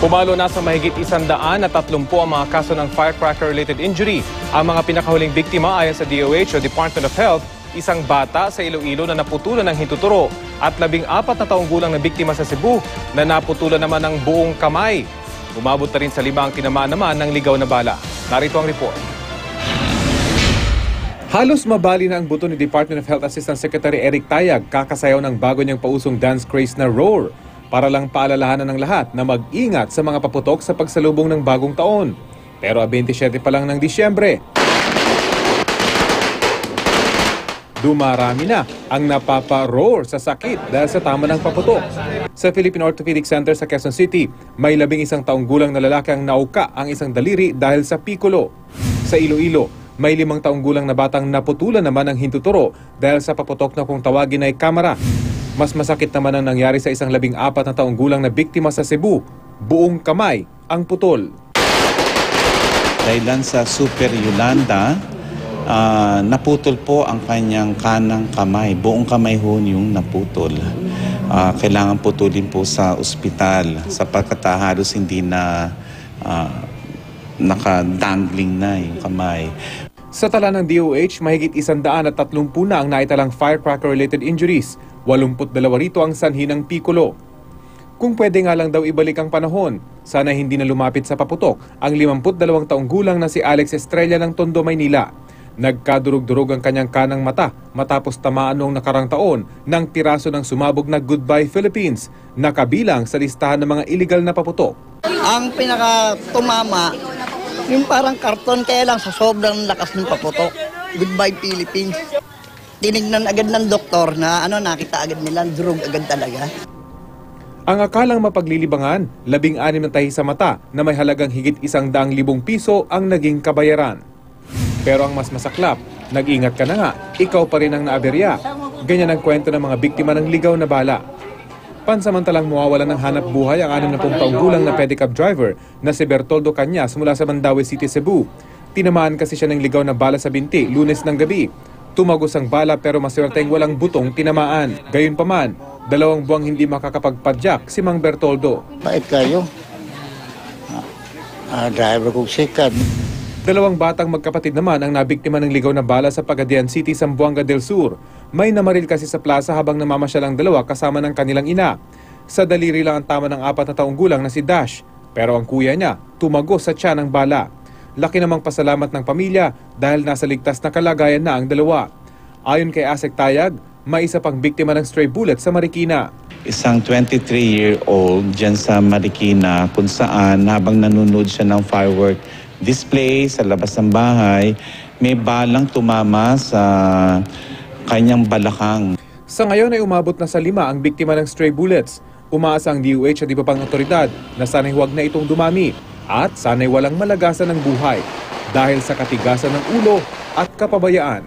Pumalo na sa mahigit 130 ang mga kaso ng firecracker-related injury. Ang mga pinakahuling biktima ayon sa DOH o Department of Health, isang bata sa Iloilo na naputulan ng hintuturo at 14 na taong gulang na biktima sa Cebu na naputulan naman ng buong kamay. Umabot na rin sa 5 ang tinamaan naman ng ligaw na bala. Narito ang report. Halos mabali na ang buto ni Department of Health Assistant Secretary Eric Tayag kakasayaw ng bago niyang pausong dance craze na Roar. Para lang paalalahanan ng lahat na mag-ingat sa mga paputok sa pagsalubong ng bagong taon. Pero 27 pa lang ng Disyembre, dumarami na ang napapa-roar sa sakit dahil sa tama ng paputok. Sa Philippine Orthopedic Center sa Quezon City, may 11 taong gulang na lalaki ang nauka ang isang daliri dahil sa piccolo. Sa Iloilo, may 5 taong gulang na batang naputulan naman ang hintuturo dahil sa paputok na kung tawagin ay kamera. Mas masakit naman ang nangyari sa isang 14 na taong gulang na biktima sa Cebu. Buong kamay ang putol. Dahil sa Super Yolanda, naputol po ang kanyang kanang kamay. Buong kamay ho yung naputol. Kailangan putulin po sa ospital sapagkat halos hindi na nakadangling na yung kamay. Sa tala ng DOH, mahigit 130 na ang naitalang firecracker-related injuries. 82 rito ang sanhi ng piccolo. Kung pwede nga lang daw ibalik ang panahon, sana hindi na lumapit sa paputok ang 52 taong gulang na si Alex Estrella ng Tondo, Maynila. Nagkadurog-durog ang kanyang kanang mata matapos tamaan noong nakarang taon ng piraso ng sumabog na Goodbye Philippines na kabilang sa listahan ng mga illegal na paputok. Ang pinaka-tumama, yung parang karton kaya lang sa sobrang lakas ng paputok. Goodbye Philippines. Tinignan agad ng doktor na nakita agad nila, durog agad talaga. Ang akalang mapaglilibangan, 16 na tahi sa mata na may halagang higit 100,000 piso ang naging kabayaran. Pero ang mas masaklap, nag-ingat ka na nga, ikaw pa rin ang naaberya. Ganyan ang kwento ng mga biktima ng ligaw na bala. Pansamantalang mawawalan ng hanap buhay ang 60 taong gulang na pedicab driver na si Bertoldo Cañas mula sa Mandaue City, Cebu. Tinamaan kasi siya ng ligaw na bala sa binti, Lunes ng gabi. Tumagos ang bala pero maswerteng walang butong tinamaan. Gayunpaman, 2 buwang hindi makakapagpadyak si Mang Bertoldo. Bait kayo. Driver kong sikat. 2 batang magkapatid naman ang nabiktima ng ligaw na bala sa Pagadian City, Zamboanga del Sur. May namaril kasi sa plaza habang namamasyal ang 2 kasama ng kanilang ina. Sa daliri lang ang tama ng 4 na taong gulang na si Dash. Pero ang kuya niya, tumagos sa tiyan ng bala. Laki namang pasalamat ng pamilya dahil nasa ligtas na kalagayan na ang 2. Ayon kay Asek Tayag, may isa pang biktima ng stray bullet sa Marikina. Isang 23-year-old dyan sa Marikina kung saan habang nanonood siya ng firework display sa labas ng bahay, may balang tumama sa kanyang balakang. Sa ngayon ay umabot na sa 5 ang biktima ng stray bullets. Umaasa ang DOH at iba pang otoridad na sana'y huwag na itong dumami at sana'y walang malagasan ng buhay dahil sa katigasan ng ulo at kapabayaan.